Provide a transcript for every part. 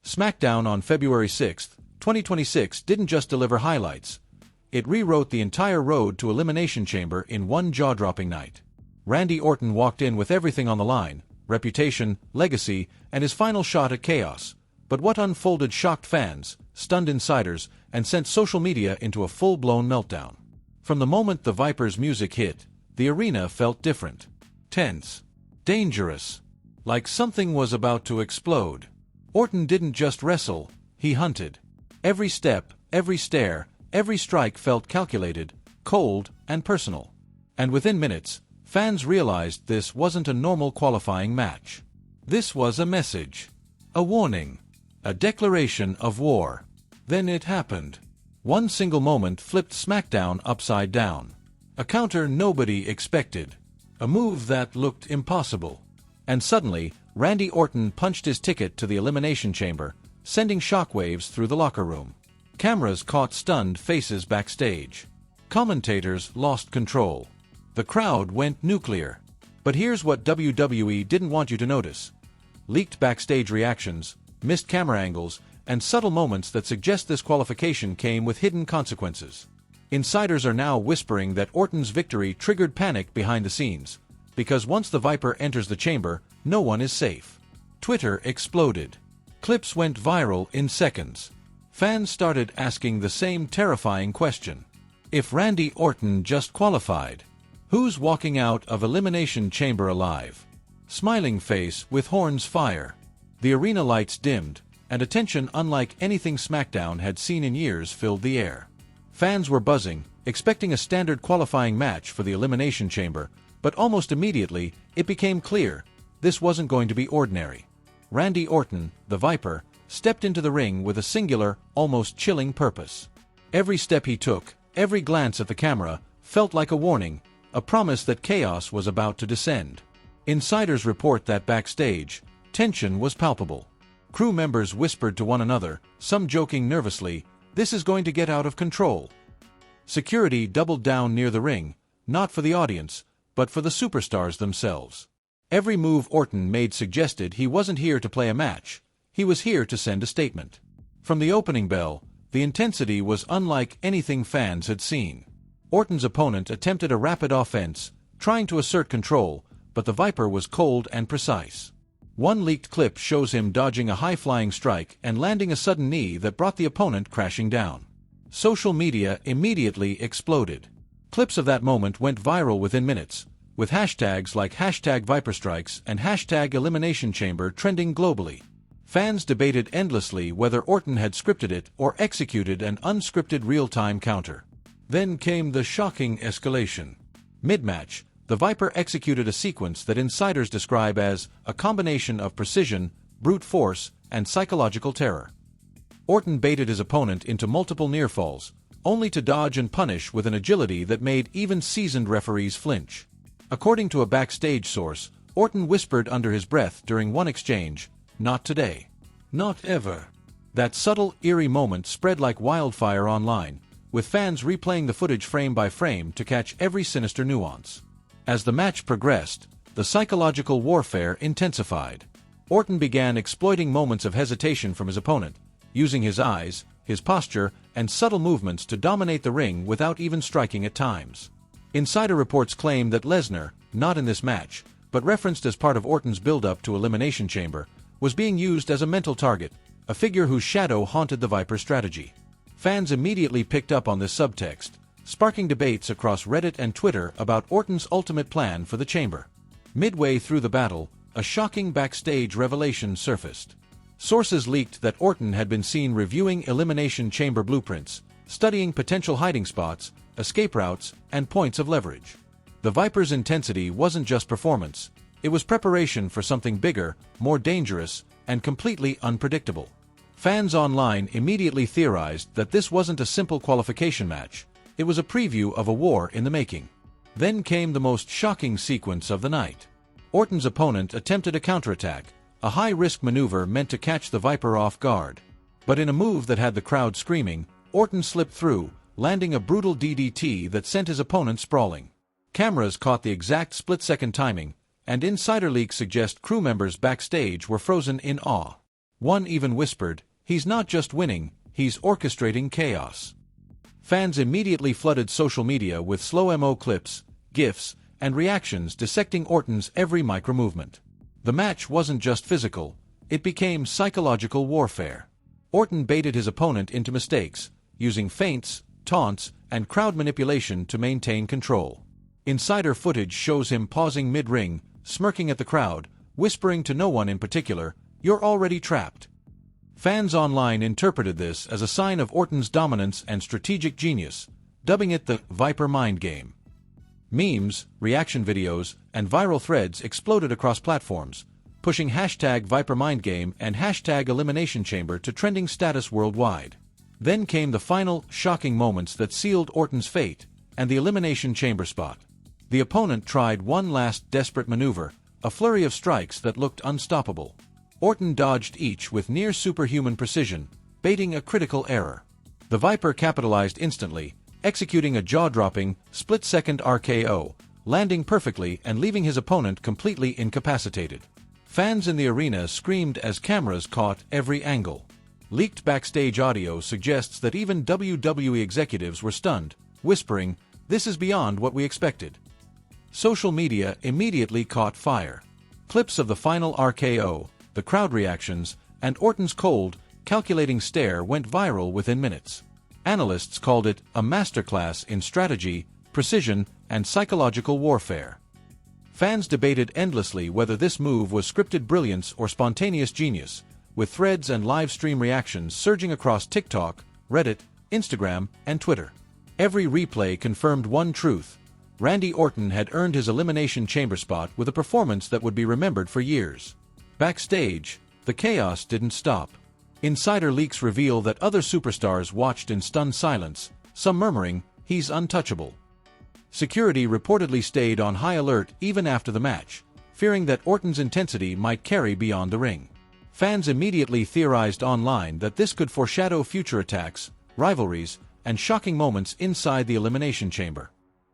SmackDown on February 6, 2026 didn't just deliver highlights. It rewrote the entire road to Elimination Chamber in one jaw-dropping night. Randy Orton walked in with everything on the line: reputation, legacy, and his final shot at chaos. But what unfolded shocked fans, stunned insiders, and sent social media into a full-blown meltdown. From the moment the Viper's music hit, the arena felt different. Tense. Dangerous. Like something was about to explode. Orton didn't just wrestle, he hunted. Every step, every stare, every strike felt calculated, cold, and personal. And within minutes, fans realized this wasn't a normal qualifying match. This was a message. A warning. A declaration of war. Then it happened. One single moment flipped SmackDown upside down. A counter nobody expected. A move that looked impossible. And suddenly, Randy Orton punched his ticket to the Elimination Chamber, sending shockwaves through the locker room. Cameras caught stunned faces backstage. Commentators lost control. The crowd went nuclear. But here's what WWE didn't want you to notice. Leaked backstage reactions, missed camera angles, and subtle moments that suggest this qualification came with hidden consequences. Insiders are now whispering that Orton's victory triggered panic behind the scenes, because once the Viper enters the chamber, no one is safe. Twitter exploded. Clips went viral in seconds. Fans started asking the same terrifying question. If Randy Orton just qualified, who's walking out of Elimination Chamber alive? Smiling face with horns fire. The arena lights dimmed, and a tension unlike anything SmackDown had seen in years filled the air. Fans were buzzing, expecting a standard qualifying match for the Elimination Chamber, but almost immediately, it became clear, this wasn't going to be ordinary. Randy Orton, the Viper, stepped into the ring with a singular, almost chilling purpose. Every step he took, every glance at the camera, felt like a warning, a promise that chaos was about to descend. Insiders report that backstage, tension was palpable. Crew members whispered to one another, some joking nervously, "This is going to get out of control." Security doubled down near the ring, not for the audience, but for the superstars themselves. Every move Orton made suggested he wasn't here to play a match, he was here to send a statement. From the opening bell, the intensity was unlike anything fans had seen. Orton's opponent attempted a rapid offense, trying to assert control, but the Viper was cold and precise. One leaked clip shows him dodging a high-flying strike and landing a sudden knee that brought the opponent crashing down. Social media immediately exploded. Clips of that moment went viral within minutes, with hashtags like #ViperStrikes and #EliminationChamber trending globally. Fans debated endlessly whether Orton had scripted it or executed an unscripted real-time counter. Then came the shocking escalation. Mid-match, the Viper executed a sequence that insiders describe as a combination of precision, brute force, and psychological terror. Orton baited his opponent into multiple near-falls, only to dodge and punish with an agility that made even seasoned referees flinch. According to a backstage source, Orton whispered under his breath during one exchange, "Not today. Not ever." That subtle, eerie moment spread like wildfire online, with fans replaying the footage frame by frame to catch every sinister nuance. As the match progressed, the psychological warfare intensified. Orton began exploiting moments of hesitation from his opponent, using his eyes, his posture, and subtle movements to dominate the ring without even striking at times. Insider reports claim that Lesnar, not in this match, but referenced as part of Orton's build-up to Elimination Chamber, was being used as a mental target, a figure whose shadow haunted the Viper's strategy. Fans immediately picked up on this subtext, sparking debates across Reddit and Twitter about Orton's ultimate plan for the chamber. Midway through the battle, a shocking backstage revelation surfaced. Sources leaked that Orton had been seen reviewing Elimination Chamber blueprints, studying potential hiding spots, escape routes, and points of leverage. The Viper's intensity wasn't just performance, it was preparation for something bigger, more dangerous, and completely unpredictable. Fans online immediately theorized that this wasn't a simple qualification match, it was a preview of a war in the making. Then came the most shocking sequence of the night. Orton's opponent attempted a counterattack, a high-risk maneuver meant to catch the Viper off guard. But in a move that had the crowd screaming, Orton slipped through, landing a brutal DDT that sent his opponent sprawling. Cameras caught the exact split-second timing, and insider leaks suggest crew members backstage were frozen in awe. One even whispered, "He's not just winning, he's orchestrating chaos." Fans immediately flooded social media with slow-mo clips, GIFs, and reactions dissecting Orton's every micro-movement. The match wasn't just physical, it became psychological warfare. Orton baited his opponent into mistakes, using feints, taunts, and crowd manipulation to maintain control. Insider footage shows him pausing mid-ring, smirking at the crowd, whispering to no one in particular, "You're already trapped." Fans online interpreted this as a sign of Orton's dominance and strategic genius, dubbing it the Viper mind game. Memes, reaction videos, and viral threads exploded across platforms, pushing #ViperMindGame and #EliminationChamber to trending status worldwide. Then came the final, shocking moments that sealed Orton's fate, and the Elimination Chamber spot. The opponent tried one last desperate maneuver, a flurry of strikes that looked unstoppable. Orton dodged each with near superhuman precision, baiting a critical error. The Viper capitalized instantly, executing a jaw-dropping, split-second RKO, landing perfectly and leaving his opponent completely incapacitated. Fans in the arena screamed as cameras caught every angle. Leaked backstage audio suggests that even WWE executives were stunned, whispering, "This is beyond what we expected." Social media immediately caught fire. Clips of the final RKO, the crowd reactions, and Orton's cold, calculating stare went viral within minutes. Analysts called it a masterclass in strategy, precision, and psychological warfare. Fans debated endlessly whether this move was scripted brilliance or spontaneous genius, with threads and live stream reactions surging across TikTok, Reddit, Instagram, and Twitter. Every replay confirmed one truth: Randy Orton had earned his Elimination Chamber spot with a performance that would be remembered for years. Backstage, the chaos didn't stop. Insider leaks reveal that other superstars watched in stunned silence, some murmuring, "He's untouchable." Security reportedly stayed on high alert even after the match, fearing that Orton's intensity might carry beyond the ring. Fans immediately theorized online that this could foreshadow future attacks, rivalries, and shocking moments inside the Elimination Chamber.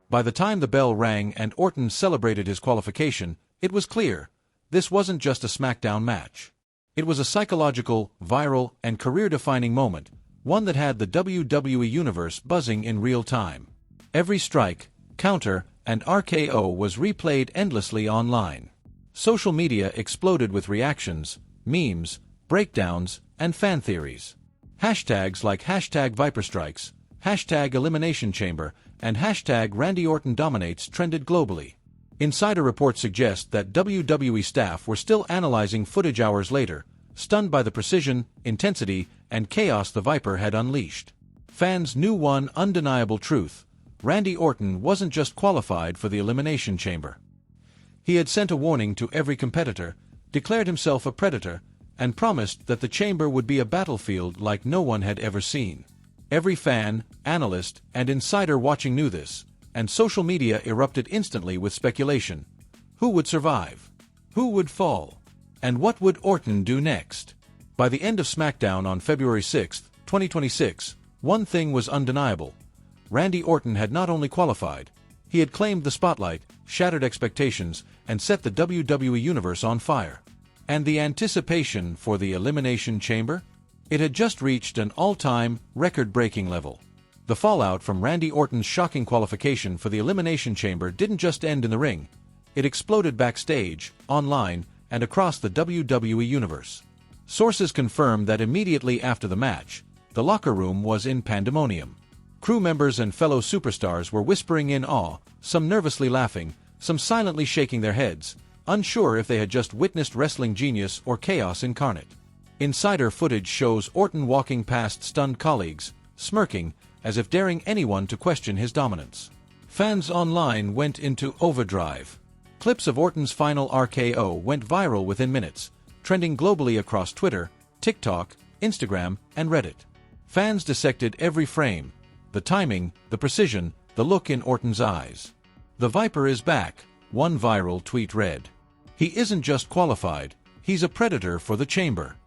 By the time the bell rang and Orton celebrated his qualification, it was clear, this wasn't just a SmackDown match. It was a psychological, viral, and career-defining moment, one that had the WWEUniverse buzzing in real time. Every strike, counter, and RKO was replayed endlessly online. Social media exploded with reactions, memes, breakdowns, and fan theories. Hashtags like #ViperStrikes, #EliminationChamber, and #RandyOrtonDominates trended globally. Insider reports suggest that WWE staff were still analyzing footage hours later, stunned by the precision, intensity, and chaos the Viper had unleashed. Fans knew one undeniable truth: Randy Orton wasn't just qualified for the Elimination Chamber. He had sent a warning to every competitor, declared himself a predator, and promised that the chamber would be a battlefield like no one had ever seen. Every fan, analyst, and insider watching knew this, and social media erupted instantly with speculation. Who would survive? Who would fall? And what would Orton do next? By the end of SmackDown on February 6, 2026, one thing was undeniable. Randy Orton had not only qualified, he had claimed the spotlight, shattered expectations, and set the WWE Universe on fire. And the anticipation for the Elimination Chamber? It had just reached an all-time, record-breaking level. The fallout from Randy Orton's shocking qualification for the Elimination Chamber didn't just end in the ring. It exploded backstage, online, and across the WWE Universe. Sources confirm that immediately after the match, the locker room was in pandemonium. Crew members and fellow superstars were whispering in awe, some nervously laughing, some silently shaking their heads, unsure if they had just witnessed wrestling genius or chaos incarnate. Insider footage shows Orton walking past stunned colleagues, smirking, as if daring anyone to question his dominance. Fans online went into overdrive. Clips of Orton's final RKO went viral within minutes, trending globally across Twitter, TikTok, Instagram, and Reddit. Fans dissected every frame: the timing, the precision, the look in Orton's eyes. "The Viper is back," one viral tweet read. "He isn't just qualified, he's a predator for the chamber."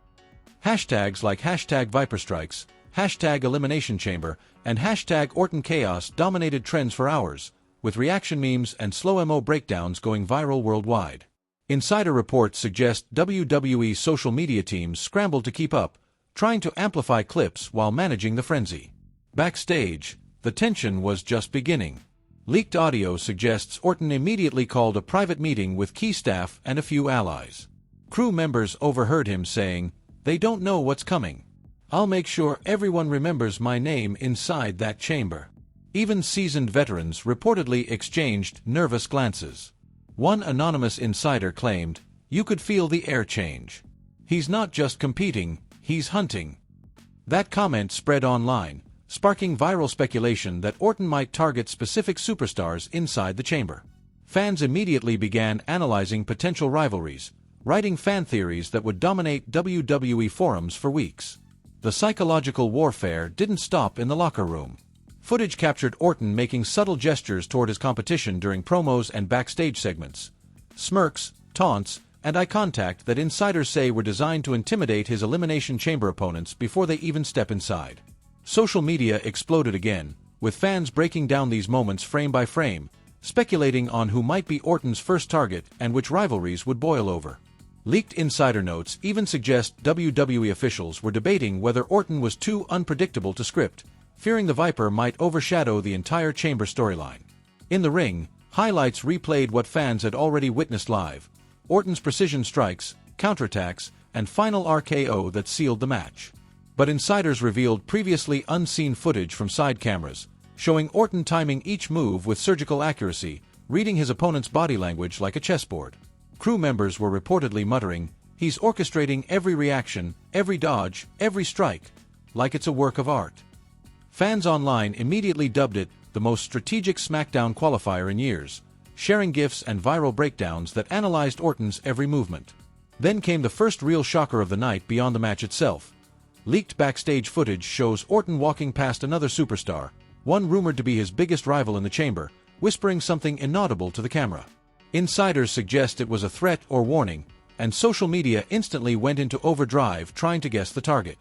Hashtags like #ViperStrikes, #EliminationChamber, and #OrtonChaos dominated trends for hours, with reaction memes and slow-mo breakdowns going viral worldwide. Insider reports suggest WWE social media teams scrambled to keep up, trying to amplify clips while managing the frenzy. Backstage, the tension was just beginning. Leaked audio suggests Orton immediately called a private meeting with key staff and a few allies. Crew members overheard him saying, "They don't know what's coming. I'll make sure everyone remembers my name inside that chamber." Even seasoned veterans reportedly exchanged nervous glances. One anonymous insider claimed, "You could feel the air change. He's not just competing, he's hunting." That comment spread online, sparking viral speculation that Orton might target specific superstars inside the chamber. Fans immediately began analyzing potential rivalries, writing fan theories that would dominate WWE forums for weeks. The psychological warfare didn't stop in the locker room. Footage captured Orton making subtle gestures toward his competition during promos and backstage segments. Smirks, taunts, and eye contact that insiders say were designed to intimidate his Elimination Chamber opponents before they even step inside. Social media exploded again, with fans breaking down these moments frame by frame, speculating on who might be Orton's first target and which rivalries would boil over. Leaked insider notes even suggest WWE officials were debating whether Orton was too unpredictable to script, fearing the Viper might overshadow the entire chamber storyline. In the ring, highlights replayed what fans had already witnessed live: Orton's precision strikes, counterattacks, and final RKO that sealed the match. But insiders revealed previously unseen footage from side cameras, showing Orton timing each move with surgical accuracy, reading his opponent's body language like a chessboard. Crew members were reportedly muttering, "He's orchestrating every reaction, every dodge, every strike, like it's a work of art." Fans online immediately dubbed it the most strategic SmackDown qualifier in years, sharing GIFs and viral breakdowns that analyzed Orton's every movement. Then came the first real shocker of the night beyond the match itself. Leaked backstage footage shows Orton walking past another superstar, one rumored to be his biggest rival in the chamber, whispering something inaudible to the camera. Insiders suggest it was a threat or warning, and social media instantly went into overdrive trying to guess the target.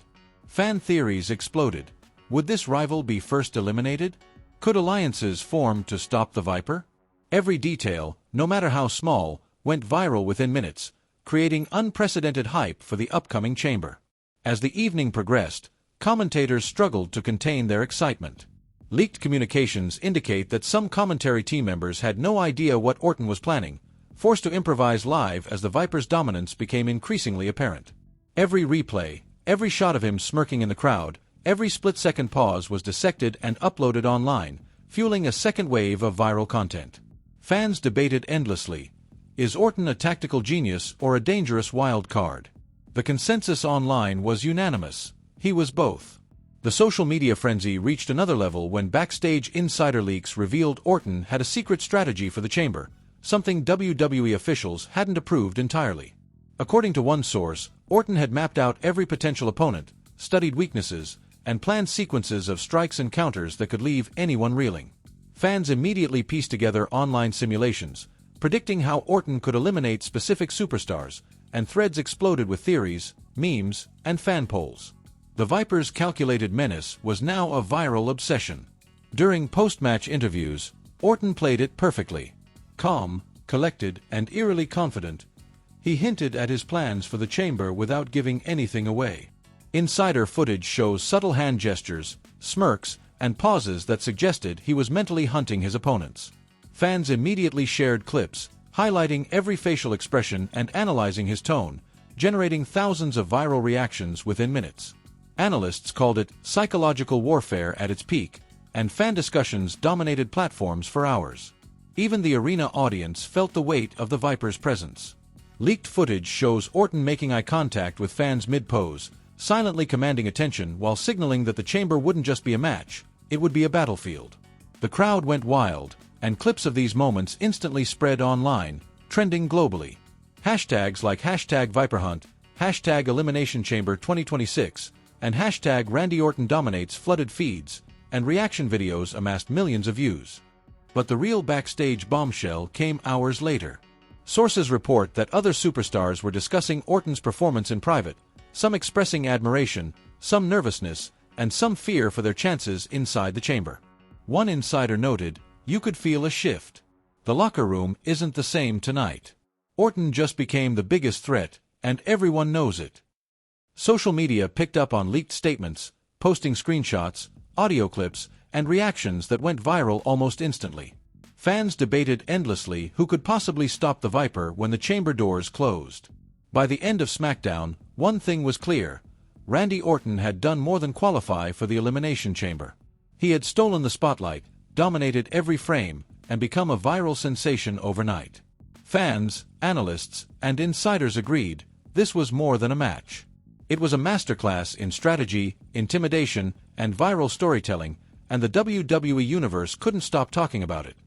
Fan theories exploded. Would this rival be first eliminated? Could alliances form to stop the Viper? Every detail, no matter how small, went viral within minutes, creating unprecedented hype for the upcoming chamber. As the evening progressed, commentators struggled to contain their excitement. Leaked communications indicate that some commentary team members had no idea what Orton was planning, forced to improvise live as the Viper's dominance became increasingly apparent. Every replay, every shot of him smirking in the crowd, every split-second pause was dissected and uploaded online, fueling a second wave of viral content. Fans debated endlessly. Is Orton a tactical genius or a dangerous wild card? The consensus online was unanimous. He was both. The social media frenzy reached another level when backstage insider leaks revealed Orton had a secret strategy for the chamber, something WWE officials hadn't approved entirely. According to one source, Orton had mapped out every potential opponent, studied weaknesses, and planned sequences of strikes and counters that could leave anyone reeling. Fans immediately pieced together online simulations, predicting how Orton could eliminate specific superstars, and threads exploded with theories, memes, and fan polls. The Viper's calculated menace was now a viral obsession. During post-match interviews, Orton played it perfectly. Calm, collected, and eerily confident, he hinted at his plans for the chamber without giving anything away. Insider footage shows subtle hand gestures, smirks, and pauses that suggested he was mentally hunting his opponents. Fans immediately shared clips, highlighting every facial expression and analyzing his tone, generating thousands of viral reactions within minutes. Analysts called it psychological warfare at its peak, and fan discussions dominated platforms for hours. Even the arena audience felt the weight of the Viper's presence. Leaked footage shows Orton making eye contact with fans mid-pose, silently commanding attention while signaling that the chamber wouldn't just be a match, it would be a battlefield. The crowd went wild, and clips of these moments instantly spread online, trending globally. Hashtags like #ViperHunt, #EliminationChamber 2026, and #RandyOrtonDominates flooded feeds, and reaction videos amassed millions of views. But the real backstage bombshell came hours later. Sources report that other superstars were discussing Orton's performance in private, some expressing admiration, some nervousness, and some fear for their chances inside the chamber. One insider noted, "You could feel a shift. The locker room isn't the same tonight. Orton just became the biggest threat, and everyone knows it. Social media picked up on leaked statements, posting screenshots, audio clips, and reactions that went viral almost instantly. Fans debated endlessly who could possibly stop the Viper when the chamber doors closed. By the end of SmackDown, one thing was clear: Randy Orton had done more than qualify for the Elimination Chamber. He had stolen the spotlight, dominated every frame, and become a viral sensation overnight. Fans, analysts, and insiders agreed this was more than a match. It was a masterclass in strategy, intimidation, and viral storytelling, and the WWE Universe couldn't stop talking about it.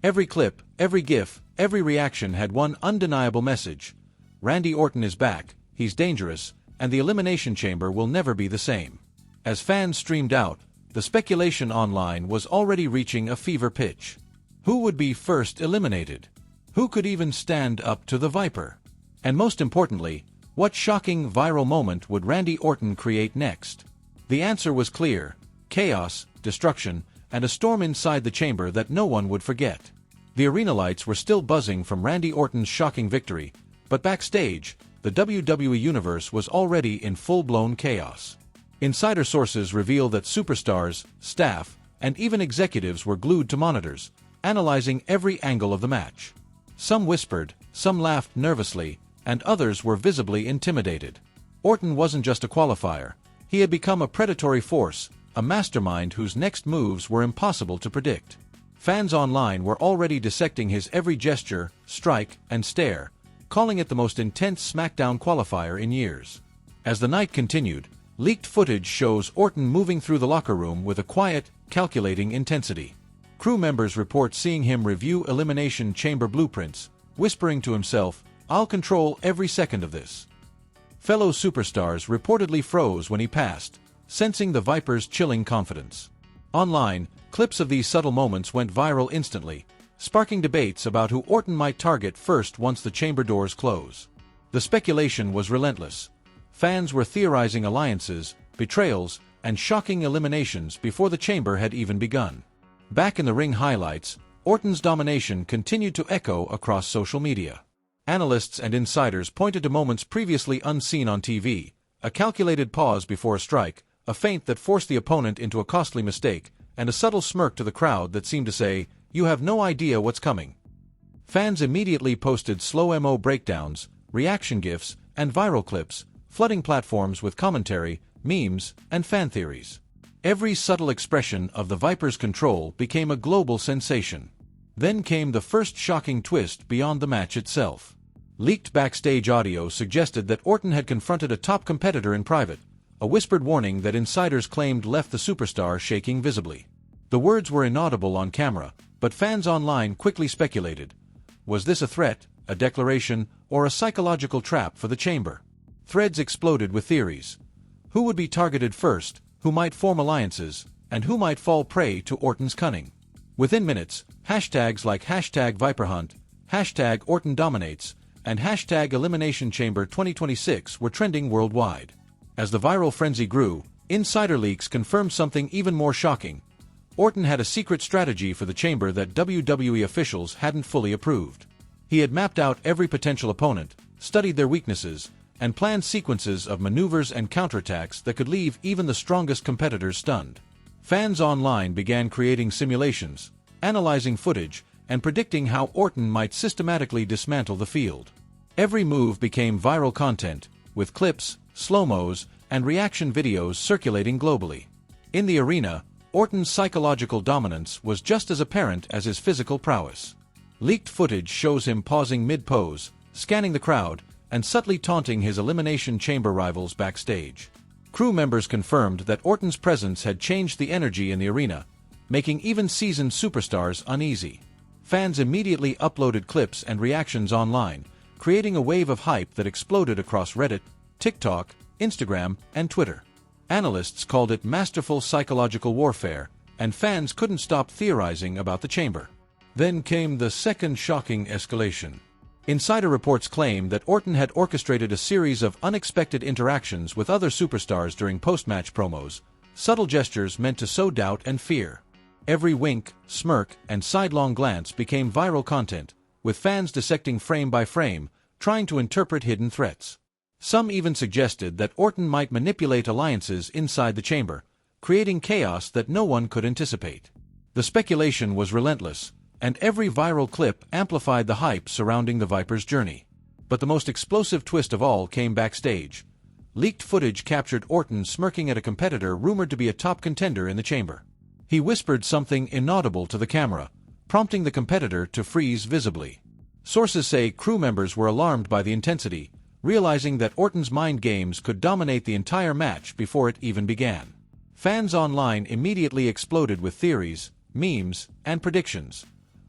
Every clip, every GIF, every reaction had one undeniable message: Randy Orton is back, he's dangerous, and the Elimination Chamber will never be the same. As fans streamed out, the speculation online was already reaching a fever pitch. Who would be first eliminated? Who could even stand up to the Viper? And most importantly, what shocking viral moment would Randy Orton create next? The answer was clear: chaos, destruction, and a storm inside the chamber that no one would forget. The arena lights were still buzzing from Randy Orton's shocking victory, but backstage, the WWE Universe was already in full-blown chaos. Insider sources reveal that superstars, staff, and even executives were glued to monitors, analyzing every angle of the match. Some whispered, some laughed nervously, and others were visibly intimidated. Orton wasn't just a qualifier. He had become a predatory force, a mastermind whose next moves were impossible to predict. Fans online were already dissecting his every gesture, strike, and stare, calling it the most intense SmackDown qualifier in years. As the night continued, leaked footage shows Orton moving through the locker room with a quiet, calculating intensity. Crew members report seeing him review Elimination Chamber blueprints, whispering to himself, "I'll control every second of this." Fellow superstars reportedly froze when he passed, sensing the Viper's chilling confidence. Online, clips of these subtle moments went viral instantly, sparking debates about who Orton might target first once the chamber doors close. The speculation was relentless. Fans were theorizing alliances, betrayals, and shocking eliminations before the chamber had even begun. Back in the ring highlights, Orton's domination continued to echo across social media. Analysts and insiders pointed to moments previously unseen on TV: a calculated pause before a strike, a feint that forced the opponent into a costly mistake, and a subtle smirk to the crowd that seemed to say, "You have no idea what's coming." Fans immediately posted slow-mo breakdowns, reaction GIFs, and viral clips, flooding platforms with commentary, memes, and fan theories. Every subtle expression of the Viper's control became a global sensation. Then came the first shocking twist beyond the match itself. Leaked backstage audio suggested that Orton had confronted a top competitor in private, a whispered warning that insiders claimed left the superstar shaking visibly. The words were inaudible on camera, but fans online quickly speculated: was this a threat, a declaration, or a psychological trap for the chamber? Threads exploded with theories. Who would be targeted first, who might form alliances, and who might fall prey to Orton's cunning? Within minutes, hashtags like #ViperHunt, #OrtonDominates, and #EliminationChamber 2026 were trending worldwide. As the viral frenzy grew, insider leaks confirmed something even more shocking. Orton had a secret strategy for the chamber that WWE officials hadn't fully approved. He had mapped out every potential opponent, studied their weaknesses, and planned sequences of maneuvers and counterattacks that could leave even the strongest competitors stunned. Fans online began creating simulations, analyzing footage, and predicting how Orton might systematically dismantle the field. Every move became viral content, with clips, slow-mos, and reaction videos circulating globally. In the arena, Orton's psychological dominance was just as apparent as his physical prowess. Leaked footage shows him pausing mid-pose, scanning the crowd, and subtly taunting his Elimination Chamber rivals backstage. Crew members confirmed that Orton's presence had changed the energy in the arena, making even seasoned superstars uneasy. Fans immediately uploaded clips and reactions online, creating a wave of hype that exploded across Reddit, TikTok, Instagram, and Twitter. Analysts called it masterful psychological warfare, and fans couldn't stop theorizing about the chamber. Then came the second shocking escalation. Insider reports claim that Orton had orchestrated a series of unexpected interactions with other superstars during post-match promos, subtle gestures meant to sow doubt and fear. Every wink, smirk, and sidelong glance became viral content, with fans dissecting frame by frame, trying to interpret hidden threats. Some even suggested that Orton might manipulate alliances inside the chamber, creating chaos that no one could anticipate. The speculation was relentless, and every viral clip amplified the hype surrounding the Viper's journey. But the most explosive twist of all came backstage. Leaked footage captured Orton smirking at a competitor rumored to be a top contender in the chamber. He whispered something inaudible to the camera, prompting the competitor to freeze visibly. Sources say crew members were alarmed by the intensity, realizing that Orton's mind games could dominate the entire match before it even began. Fans online immediately exploded with theories, memes, and predictions.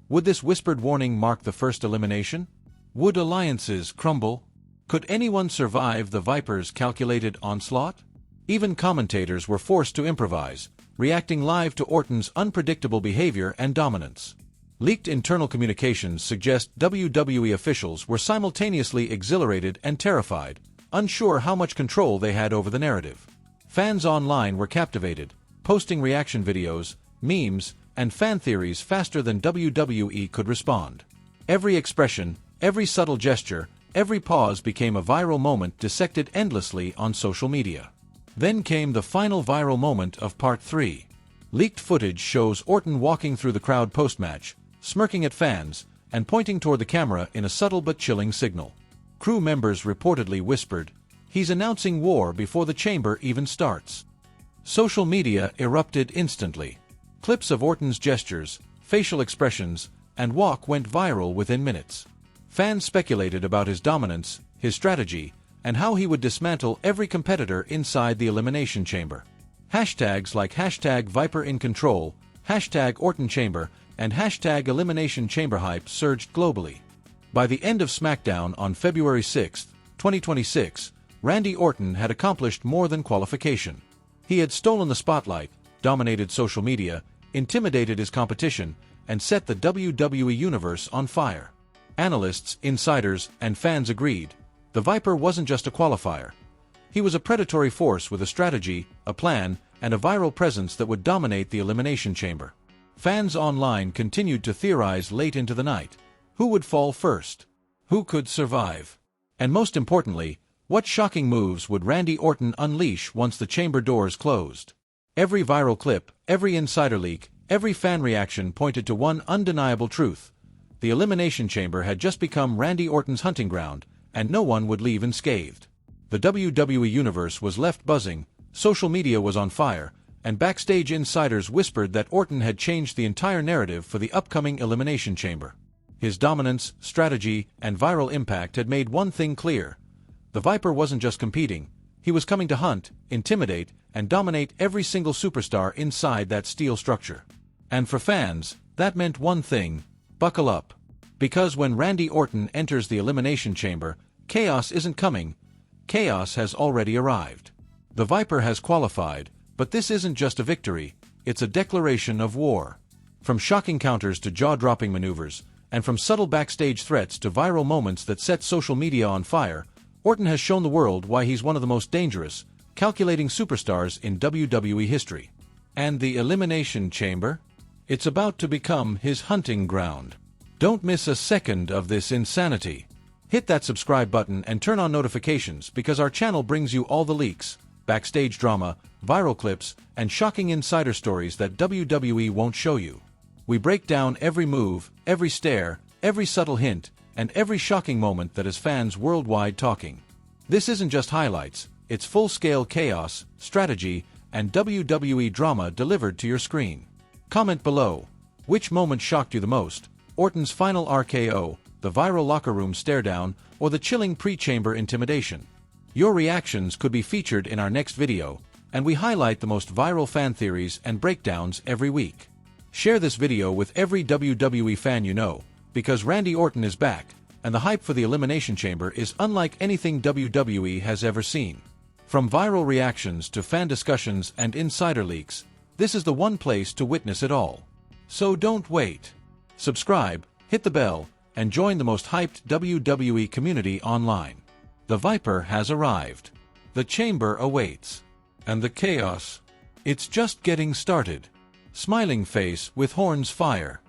Would this whispered warning mark the first elimination? Would alliances crumble? Could anyone survive the Viper's calculated onslaught? Even commentators were forced to improvise, reacting live to Orton's unpredictable behavior and dominance. Leaked internal communications suggest WWE officials were simultaneously exhilarated and terrified, unsure how much control they had over the narrative. Fans online were captivated, posting reaction videos, memes, and fan theories faster than WWE could respond. Every expression, every subtle gesture, every pause became a viral moment dissected endlessly on social media. Then came the final viral moment of Part 3. Leaked footage shows Orton walking through the crowd post-match, smirking at fans, and pointing toward the camera in a subtle but chilling signal. Crew members reportedly whispered, "He's announcing war before the chamber even starts." Social media erupted instantly. Clips of Orton's gestures, facial expressions, and walk went viral within minutes. Fans speculated about his dominance, his strategy, and how he would dismantle every competitor inside the Elimination Chamber. Hashtags like #ViperInControl, #OrtonChamber, and #EliminationChamber hype surged globally. By the end of SmackDown on February 6, 2026, Randy Orton had accomplished more than qualification. He had stolen the spotlight, dominated social media, intimidated his competition, and set the WWE Universe on fire. Analysts, insiders, and fans agreed. The Viper wasn't just a qualifier. He was a predatory force with a strategy, a plan, and a viral presence that would dominate the Elimination Chamber. Fans online continued to theorize late into the night. Who would fall first? Who could survive? And most importantly, what shocking moves would Randy Orton unleash once the chamber doors closed? Every viral clip, every insider leak, every fan reaction pointed to one undeniable truth. The Elimination Chamber had just become Randy Orton's hunting ground, and no one would leave unscathed. The WWE Universe was left buzzing, social media was on fire, and backstage insiders whispered that Orton had changed the entire narrative for the upcoming Elimination Chamber. His dominance, strategy, and viral impact had made one thing clear. The Viper wasn't just competing, he was coming to hunt, intimidate, and dominate every single superstar inside that steel structure. And for fans, that meant one thing: buckle up. Because when Randy Orton enters the Elimination Chamber, chaos isn't coming, chaos has already arrived. The Viper has qualified, but this isn't just a victory, it's a declaration of war. From shocking counters to jaw-dropping maneuvers, and from subtle backstage threats to viral moments that set social media on fire, Orton has shown the world why he's one of the most dangerous, calculating superstars in WWE history. And the Elimination Chamber? It's about to become his hunting ground. Don't miss a second of this insanity. Hit that subscribe button and turn on notifications because our channel brings you all the leaks, backstage drama, viral clips, and shocking insider stories that WWE won't show you. We break down every move, every stare, every subtle hint, and every shocking moment that has fans worldwide talking. This isn't just highlights, it's full-scale chaos, strategy, and WWE drama delivered to your screen. Comment below, which moment shocked you the most? Orton's final RKO, the viral locker room stare-down, or the chilling pre-chamber intimidation? Your reactions could be featured in our next video, and we highlight the most viral fan theories and breakdowns every week. Share this video with every WWE fan you know, because Randy Orton is back, and the hype for the Elimination Chamber is unlike anything WWE has ever seen. From viral reactions to fan discussions and insider leaks, this is the one place to witness it all. So don't wait. Subscribe, hit the bell, and join the most hyped WWE community online. The Viper has arrived. The chamber awaits. And the chaos? It's just getting started. Smiling face with horns fire.